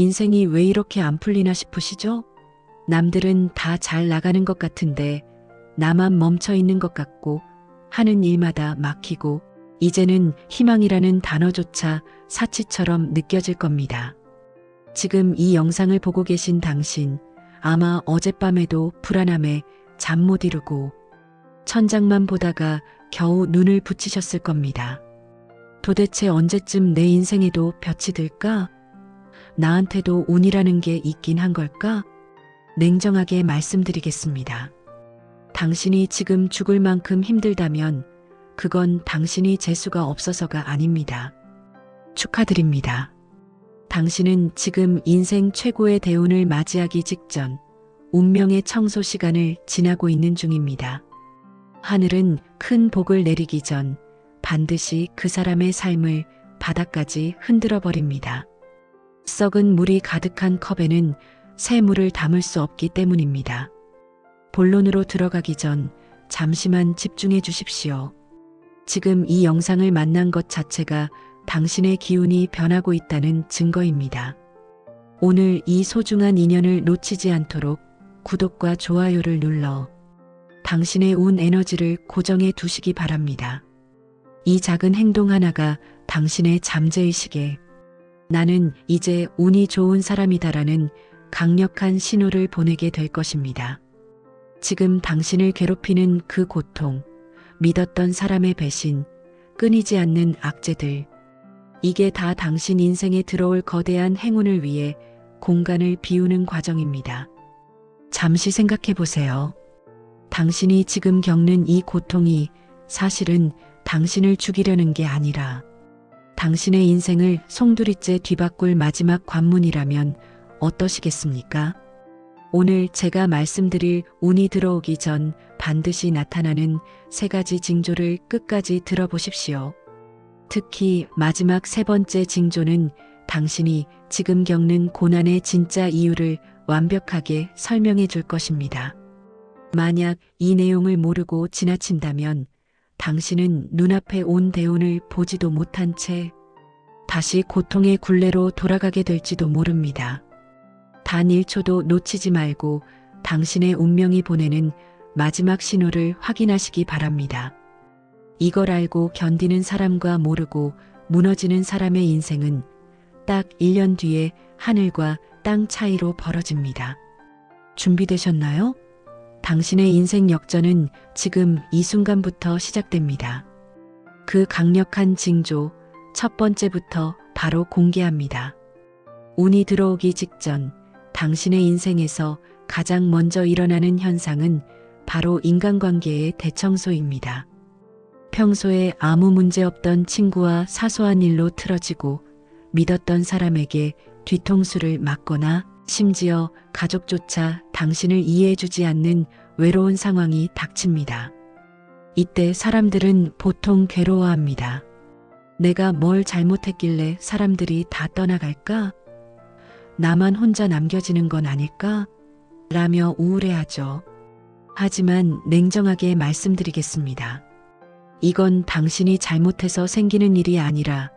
인생이 왜 이렇게 안 풀리나 싶으시죠? 남들은 다 잘 나가는 것 같은데 나만 멈춰 있는 것 같고 하는 일마다 막히고 이제는 희망이라는 단어조차 사치처럼 느껴질 겁니다. 지금 이 영상을 보고 계신 당신 아마 어젯밤에도 불안함에 잠 못 이루고 천장만 보다가 겨우 눈을 붙이셨을 겁니다. 도대체 언제쯤 내 인생에도 볕이 들까? 나한테도 운이라는 게 있긴 한 걸까? 냉정하게 말씀드리겠습니다. 당신이 지금 죽을 만큼 힘들다면 그건 당신이 재수가 없어서가 아닙니다. 축하드립니다. 당신은 지금 인생 최고의 대운을 맞이하기 직전 운명의 청소 시간을 지나고 있는 중입니다. 하늘은 큰 복을 내리기 전 반드시 그 사람의 삶을 바닥까지 흔들어 버립니다. 썩은 물이 가득한 컵에는 새 물을 담을 수 없기 때문입니다. 본론으로 들어가기 전 잠시만 집중해 주십시오. 지금 이 영상을 만난 것 자체가 당신의 기운이 변하고 있다는 증거입니다. 오늘 이 소중한 인연을 놓치지 않도록 구독과 좋아요를 눌러 당신의 운 에너지를 고정해 두시기 바랍니다. 이 작은 행동 하나가 당신의 잠재의식에 나는 이제 운이 좋은 사람이다라는 강력한 신호를 보내게 될 것입니다. 지금 당신을 괴롭히는 그 고통, 믿었던 사람의 배신, 끊이지 않는 악재들, 이게 다 당신 인생에 들어올 거대한 행운을 위해 공간을 비우는 과정입니다. 잠시 생각해 보세요. 당신이 지금 겪는 이 고통이 사실은 당신을 죽이려는 게 아니라 당신의 인생을 송두리째 뒤바꿀 마지막 관문이라면 어떠시겠습니까? 오늘 제가 말씀드릴 운이 들어오기 전 반드시 나타나는 3가지 징조를 끝까지 들어보십시오. 특히 마지막 3번째 징조는 당신이 지금 겪는 고난의 진짜 이유를 완벽하게 설명해 줄 것입니다. 만약 이 내용을 모르고 지나친다면 당신은 눈앞에 온 대운을 보지도 못한 채 다시 고통의 굴레로 돌아가게 될지도 모릅니다. 단 1초도 놓치지 말고 당신의 운명이 보내는 마지막 신호를 확인하시기 바랍니다. 이걸 알고 견디는 사람과 모르고 무너지는 사람의 인생은 딱 1년 뒤에 하늘과 땅 차이로 벌어집니다. 준비되셨나요? 당신의 인생 역전은 지금 이 순간부터 시작됩니다. 그 강력한 징조 첫 번째부터 바로 공개합니다. 운이 들어오기 직전 당신의 인생에서 가장 먼저 일어나는 현상은 바로 인간관계의 대청소입니다. 평소에 아무 문제 없던 친구와 사소한 일로 틀어지고 믿었던 사람에게 뒤통수를 맞거나 심지어 가족조차 당신을 이해해주지 않는 외로운 상황이 닥칩니다. 이때 사람들은 보통 괴로워합니다. 내가 뭘 잘못했길래 사람들이 다 떠나갈까? 나만 혼자 남겨지는 건 아닐까? 라며 우울해하죠. 하지만 냉정하게 말씀드리겠습니다. 이건 당신이 잘못해서 생기는 일이 아니라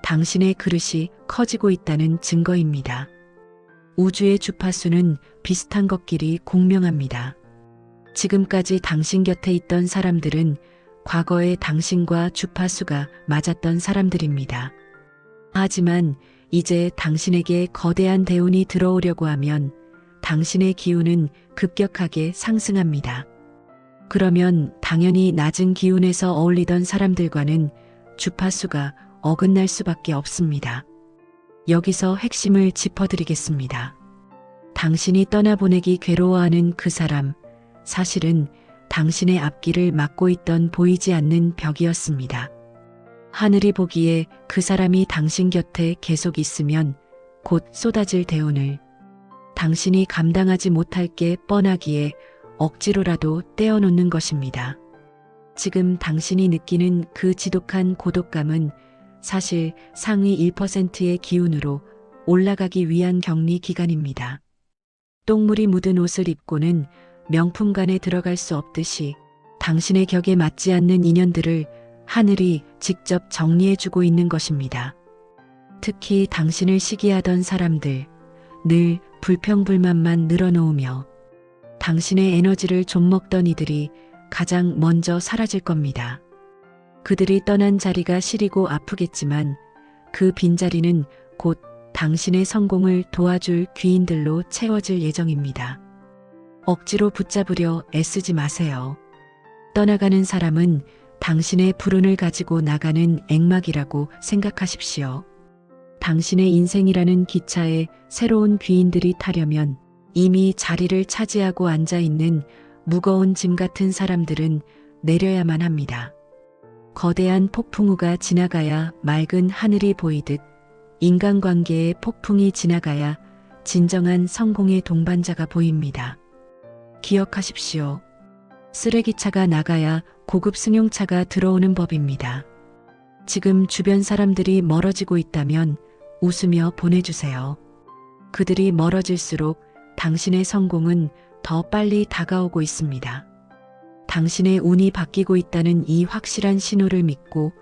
당신의 그릇이 커지고 있다는 증거입니다. 우주의 주파수는 비슷한 것끼리 공명합니다. 지금까지 당신 곁에 있던 사람들은 과거에 당신과 주파수가 맞았던 사람들입니다. 하지만 이제 당신에게 거대한 대운이 들어오려고 하면 당신의 기운은 급격하게 상승합니다. 그러면 당연히 낮은 기운에서 어울리던 사람들과는 주파수가 어긋날 수밖에 없습니다. 여기서 핵심을 짚어드리겠습니다. 당신이 떠나보내기 괴로워하는 그 사람, 사실은 당신의 앞길을 막고 있던 보이지 않는 벽이었습니다. 하늘이 보기에 그 사람이 당신 곁에 계속 있으면 곧 쏟아질 대운을 당신이 감당하지 못할 게 뻔하기에 억지로라도 떼어놓는 것입니다. 지금 당신이 느끼는 그 지독한 고독감은 사실 상위 1%의 기운으로 올라가기 위한 격리 기간입니다. 똥물이 묻은 옷을 입고는 명품관에 들어갈 수 없듯이 당신의 격에 맞지 않는 인연들을 하늘이 직접 정리해주고 있는 것입니다. 특히 당신을 시기하던 사람들, 늘 불평불만만 늘어놓으며 당신의 에너지를 좀먹던 이들이 가장 먼저 사라질 겁니다. 그들이 떠난 자리가 시리고 아프겠지만 그 빈자리는 곧 당신의 성공을 도와줄 귀인들로 채워질 예정입니다. 억지로 붙잡으려 애쓰지 마세요. 떠나가는 사람은 당신의 불운을 가지고 나가는 액막이라고 생각하십시오. 당신의 인생이라는 기차에 새로운 귀인들이 타려면 이미 자리를 차지하고 앉아있는 무거운 짐 같은 사람들은 내려야만 합니다. 거대한 폭풍우가 지나가야 맑은 하늘이 보이듯 인간관계의 폭풍이 지나가야 진정한 성공의 동반자가 보입니다. 기억하십시오. 쓰레기차가 나가야 고급 승용차가 들어오는 법입니다. 지금 주변 사람들이 멀어지고 있다면 웃으며 보내주세요. 그들이 멀어질수록 당신의 성공은 더 빨리 다가오고 있습니다. 당신의 운이 바뀌고 있다는 이 확실한 신호를 믿고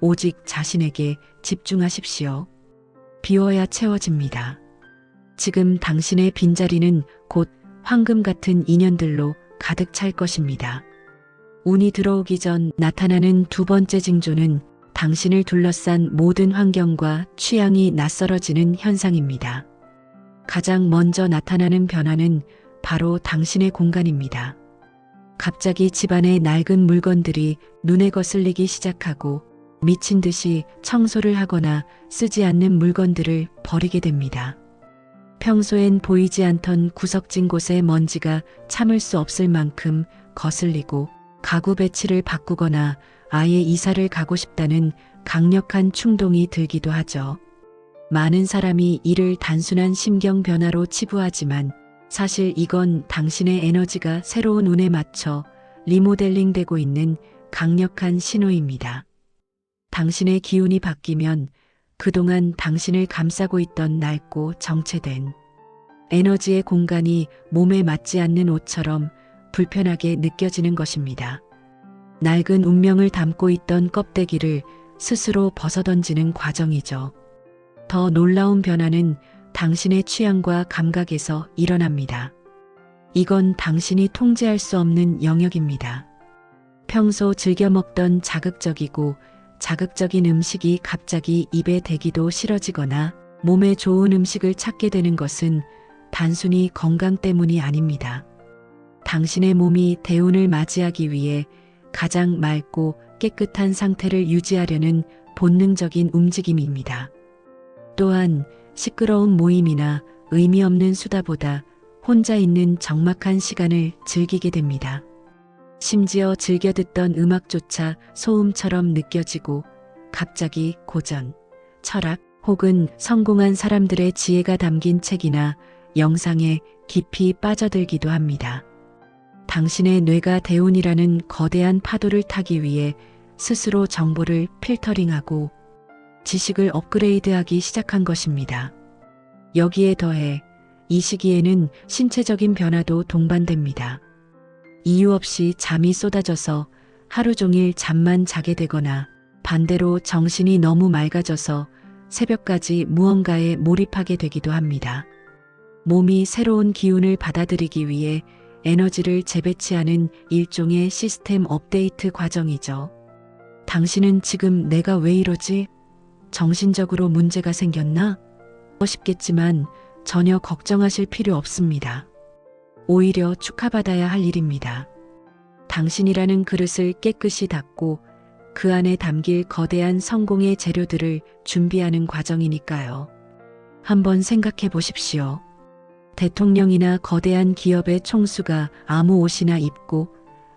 오직 자신에게 집중하십시오. 비워야 채워집니다. 지금 당신의 빈자리는 곧 황금 같은 인연들로 가득 찰 것입니다. 운이 들어오기 전 나타나는 두 번째 징조는 당신을 둘러싼 모든 환경과 취향이 낯설어지는 현상입니다. 가장 먼저 나타나는 변화는 바로 당신의 공간입니다. 갑자기 집안의 낡은 물건들이 눈에 거슬리기 시작하고 미친 듯이 청소를 하거나 쓰지 않는 물건들을 버리게 됩니다. 평소엔 보이지 않던 구석진 곳의 먼지가 참을 수 없을 만큼 거슬리고 가구 배치를 바꾸거나 아예 이사를 가고 싶다는 강력한 충동이 들기도 하죠. 많은 사람이 이를 단순한 심경 변화로 치부하지만 사실 이건 당신의 에너지가 새로운 운에 맞춰 리모델링 되고 있는 강력한 신호입니다. 당신의 기운이 바뀌면 그동안 당신을 감싸고 있던 낡고 정체된 에너지의 공간이 몸에 맞지 않는 옷처럼 불편하게 느껴지는 것입니다. 낡은 운명을 담고 있던 껍데기를 스스로 벗어던지는 과정이죠. 더 놀라운 변화는 당신의 취향과 감각에서 일어납니다. 이건 당신이 통제할 수 없는 영역입니다. 평소 즐겨 먹던 자극적인 음식이 갑자기 입에 대기도 싫어지거나 몸에 좋은 음식을 찾게 되는 것은 단순히 건강 때문이 아닙니다. 당신의 몸이 대운을 맞이하기 위해 가장 맑고 깨끗한 상태를 유지하려는 본능적인 움직임입니다. 또한 시끄러운 모임이나 의미 없는 수다보다 혼자 있는 적막한 시간을 즐기게 됩니다. 심지어 즐겨 듣던 음악조차 소음처럼 느껴지고 갑자기 고전, 철학 혹은 성공한 사람들의 지혜가 담긴 책이나 영상에 깊이 빠져들기도 합니다. 당신의 뇌가 대운이라는 거대한 파도를 타기 위해 스스로 정보를 필터링하고 지식을 업그레이드하기 시작한 것입니다. 여기에 더해 이 시기에는 신체적인 변화도 동반됩니다. 이유 없이 잠이 쏟아져서 하루 종일 잠만 자게 되거나 반대로 정신이 너무 맑아져서 새벽까지 무언가에 몰입하게 되기도 합니다. 몸이 새로운 기운을 받아들이기 위해 에너지를 재배치하는 일종의 시스템 업데이트 과정이죠. 당신은 지금 내가 왜 이러지? 정신적으로 문제가 생겼나? 싶겠지만 전혀 걱정하실 필요 없습니다. 오히려 축하받아야 할 일입니다. 당신이라는 그릇을 깨끗이 닦고 그 안에 담길 거대한 성공의 재료들을 준비하는 과정이니까요. 한번 생각해 보십시오. 대통령이나 거대한 기업의 총수가 아무 옷이나 입고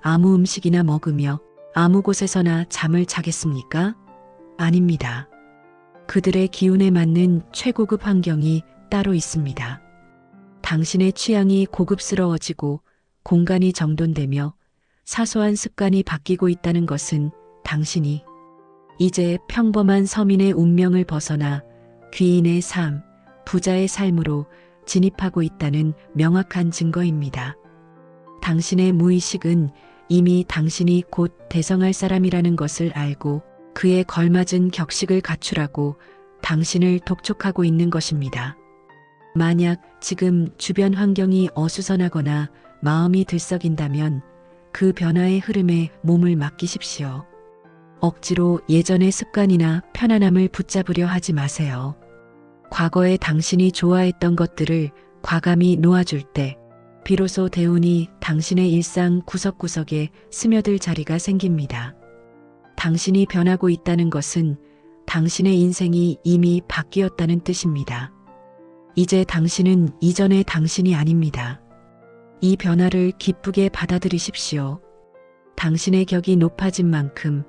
아무 음식이나 먹으며 아무 곳에서나 잠을 자겠습니까? 아닙니다. 그들의 기운에 맞는 최고급 환경이 따로 있습니다. 당신의 취향이 고급스러워지고 공간이 정돈되며 사소한 습관이 바뀌고 있다는 것은 당신이 이제 평범한 서민의 운명을 벗어나 귀인의 삶, 부자의 삶으로 진입하고 있다는 명확한 증거입니다. 당신의 무의식은 이미 당신이 곧 대성할 사람이라는 것을 알고 그에 걸맞은 격식을 갖추라고 당신을 독촉하고 있는 것입니다. 만약 지금 주변 환경이 어수선하거나 마음이 들썩인다면 그 변화의 흐름에 몸을 맡기십시오. 억지로 예전의 습관이나 편안함을 붙잡으려 하지 마세요. 과거에 당신이 좋아했던 것들을 과감히 놓아줄 때 비로소 대운이 당신의 일상 구석구석에 스며들 자리가 생깁니다. 당신이 변하고 있다는 것은 당신의 인생이 이미 바뀌었다는 뜻입니다. 이제 당신은 이전의 당신이 아닙니다. 이 변화를 기쁘게 받아들이십시오. 당신의 격이 높아진 만큼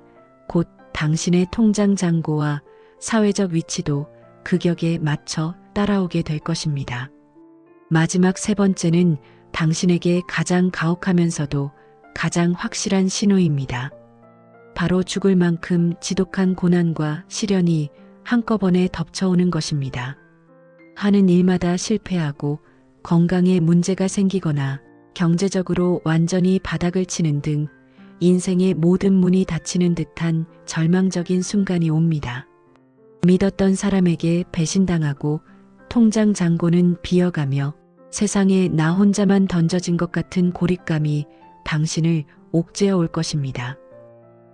곧 당신의 통장 잔고와 사회적 위치도 그 격에 맞춰 따라오게 될 것입니다. 마지막 세 번째는 당신에게 가장 가혹하면서도 가장 확실한 신호입니다. 바로 죽을 만큼 지독한 고난과 시련이 한꺼번에 덮쳐오는 것입니다. 하는 일마다 실패하고 건강에 문제가 생기거나 경제적으로 완전히 바닥을 치는 등 인생의 모든 문이 닫히는 듯한 절망적인 순간이 옵니다. 믿었던 사람에게 배신당하고 통장 잔고는 비어가며 세상에 나 혼자만 던져진 것 같은 고립감이 당신을 옥죄어 올 것입니다.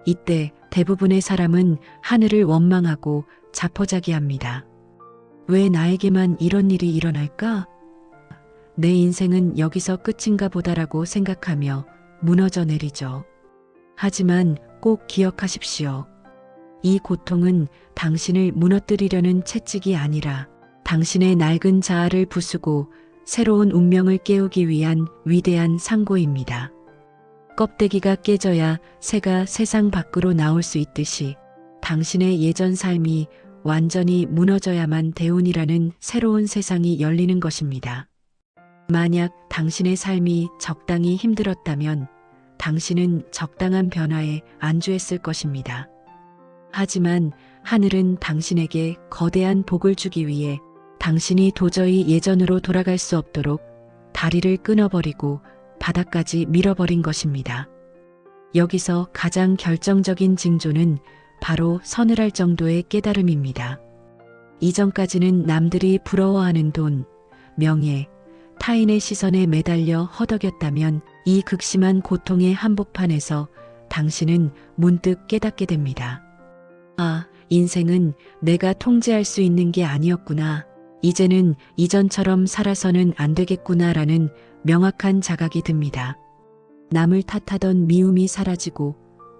이때 대부분의 사람은 하늘을 원망하고 자포자기합니다. 왜 나에게만 이런 일이 일어날까? 내 인생은 여기서 끝인가 보다라고 생각하며 무너져 내리죠. 하지만 꼭 기억하십시오. 이 고통은 당신을 무너뜨리려는 채찍이 아니라 당신의 낡은 자아를 부수고 새로운 운명을 깨우기 위한 위대한 상고입니다. 껍데기가 깨져야 새가 세상 밖으로 나올 수 있듯이 당신의 예전 삶이 완전히 무너져야만 대운이라는 새로운 세상이 열리는 것입니다. 만약 당신의 삶이 적당히 힘들었다면 당신은 적당한 변화에 안주했을 것입니다. 하지만 하늘은 당신에게 거대한 복을 주기 위해 당신이 도저히 예전으로 돌아갈 수 없도록 다리를 끊어버리고 바닥까지 밀어버린 것입니다. 여기서 가장 결정적인 징조는 바로 서늘할 정도의 깨달음입니다. 이전까지는 남들이 부러워하는 돈, 명예, 타인의 시선에 매달려 허덕였다면 이 극심한 고통의 한복판에서 당신은 문득 깨닫게 됩니다. 아, 인생은 내가 통제할 수 있는 게 아니었구나. 이제는 이전처럼 살아서는 안 되겠구나라는 명확한 자각이 듭니다. 남을 탓하던 미움이 사라지고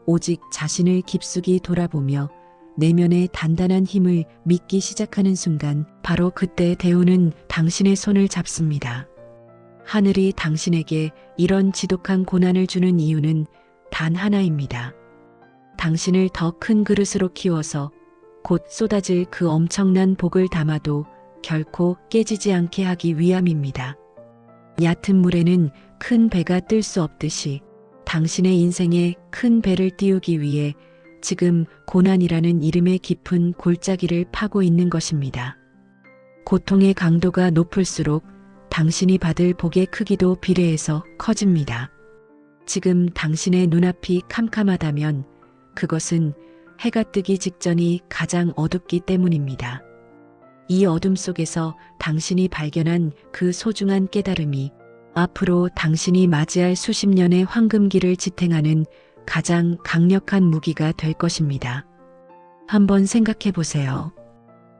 오직 자신을 깊숙이 돌아보며 내면의 단단한 힘을 믿기 시작하는 순간 바로 그때 대운은 당신의 손을 잡습니다. 하늘이 당신에게 이런 지독한 고난을 주는 이유는 단 하나입니다. 당신을 더 큰 그릇으로 키워서 곧 쏟아질 그 엄청난 복을 담아도 결코 깨지지 않게 하기 위함입니다. 얕은 물에는 큰 배가 뜰 수 없듯이 당신의 인생에 큰 배를 띄우기 위해 지금 고난이라는 이름의 깊은 골짜기를 파고 있는 것입니다. 고통의 강도가 높을수록 당신이 받을 복의 크기도 비례해서 커집니다. 지금 당신의 눈앞이 캄캄하다면 그것은 해가 뜨기 직전이 가장 어둡기 때문입니다. 이 어둠 속에서 당신이 발견한 그 소중한 깨달음이 앞으로 당신이 맞이할 수십 년의 황금기를 지탱하는 가장 강력한 무기가 될 것입니다. 한번 생각해 보세요.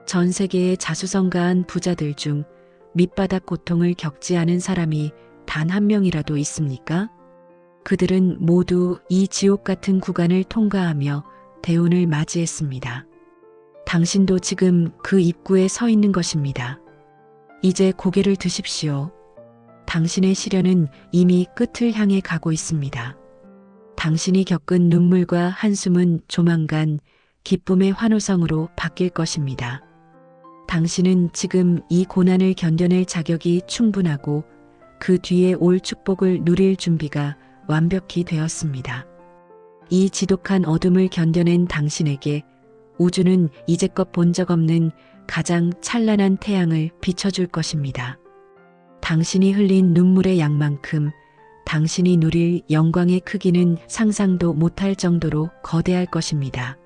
전 세계의 자수성가한 부자들 중 밑바닥 고통을 겪지 않은 사람이 단 한 명이라도 있습니까? 그들은 모두 이 지옥 같은 구간을 통과하며 대운을 맞이했습니다. 당신도 지금 그 입구에 서 있는 것입니다. 이제 고개를 드십시오. 당신의 시련은 이미 끝을 향해 가고 있습니다. 당신이 겪은 눈물과 한숨은 조만간 기쁨의 환호성으로 바뀔 것입니다. 당신은 지금 이 고난을 견뎌낼 자격이 충분하고 그 뒤에 올 축복을 누릴 준비가 완벽히 되었습니다. 이 지독한 어둠을 견뎌낸 당신에게 우주는 이제껏 본 적 없는 가장 찬란한 태양을 비춰줄 것입니다. 당신이 흘린 눈물의 양만큼 당신이 누릴 영광의 크기는 상상도 못할 정도로 거대할 것입니다.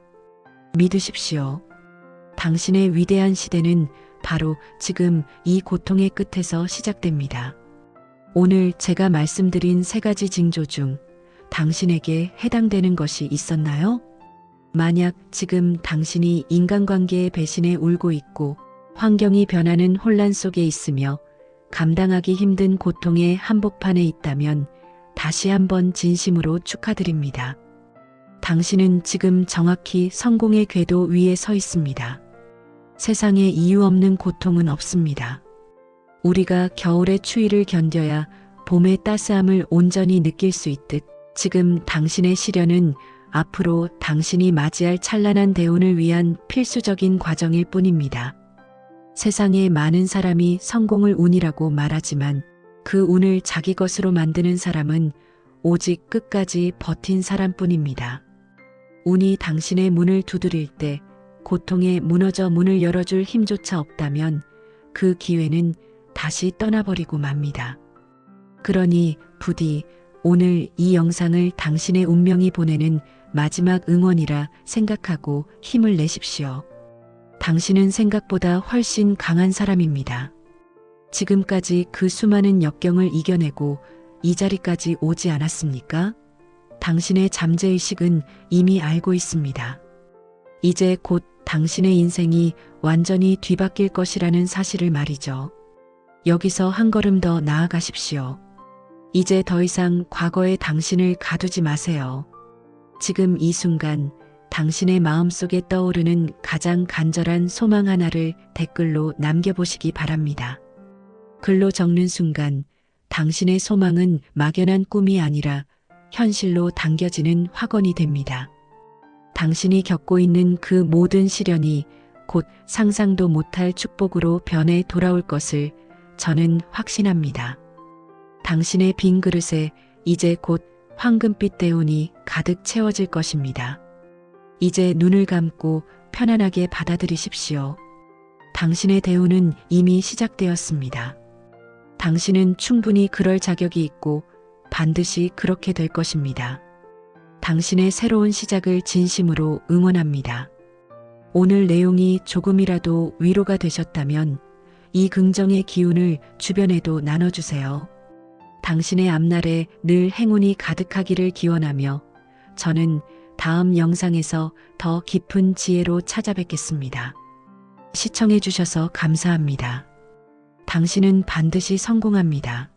믿으십시오. 당신의 위대한 시대는 바로 지금 이 고통의 끝에서 시작됩니다. 오늘 제가 말씀드린 3가지 징조 중 당신에게 해당되는 것이 있었나요? 만약 지금 당신이 인간관계의 배신에 울고 있고 환경이 변하는 혼란 속에 있으며 감당하기 힘든 고통의 한복판에 있다면 다시 한번 진심으로 축하드립니다. 당신은 지금 정확히 성공의 궤도 위에 서 있습니다. 세상에 이유 없는 고통은 없습니다. 우리가 겨울의 추위를 견뎌야 봄의 따스함을 온전히 느낄 수 있듯 지금 당신의 시련은 앞으로 당신이 맞이할 찬란한 대운을 위한 필수적인 과정일 뿐입니다. 세상에 많은 사람이 성공을 운이라고 말하지만 그 운을 자기 것으로 만드는 사람은 오직 끝까지 버틴 사람뿐입니다. 운이 당신의 문을 두드릴 때 고통에 무너져 문을 열어줄 힘조차 없다면 그 기회는 다시 떠나버리고 맙니다. 그러니 부디 오늘 이 영상을 당신의 운명이 보내는 마지막 응원이라 생각하고 힘을 내십시오. 당신은 생각보다 훨씬 강한 사람입니다. 지금까지 그 수많은 역경을 이겨내고 이 자리까지 오지 않았습니까? 당신의 잠재의식은 이미 알고 있습니다. 이제 곧 당신의 인생이 완전히 뒤바뀔 것이라는 사실을 말이죠. 여기서 한 걸음 더 나아가십시오. 이제 더 이상 과거의 당신을 가두지 마세요. 지금 이 순간 당신의 마음속에 떠오르는 가장 간절한 소망 하나를 댓글로 남겨보시기 바랍니다. 글로 적는 순간 당신의 소망은 막연한 꿈이 아니라 현실로 당겨지는 확언이 됩니다. 당신이 겪고 있는 그 모든 시련이 곧 상상도 못할 축복으로 변해 돌아올 것을 저는 확신합니다. 당신의 빈 그릇에 이제 곧 황금빛 대운이 가득 채워질 것입니다. 이제 눈을 감고 편안하게 받아들이십시오. 당신의 대운은 이미 시작되었습니다. 당신은 충분히 그럴 자격이 있고 반드시 그렇게 될 것입니다. 당신의 새로운 시작을 진심으로 응원합니다. 오늘 내용이 조금이라도 위로가 되셨다면 이 긍정의 기운을 주변에도 나눠주세요. 당신의 앞날에 늘 행운이 가득하기를 기원하며 저는 다음 영상에서 더 깊은 지혜로 찾아뵙겠습니다. 시청해 주셔서 감사합니다. 당신은 반드시 성공합니다.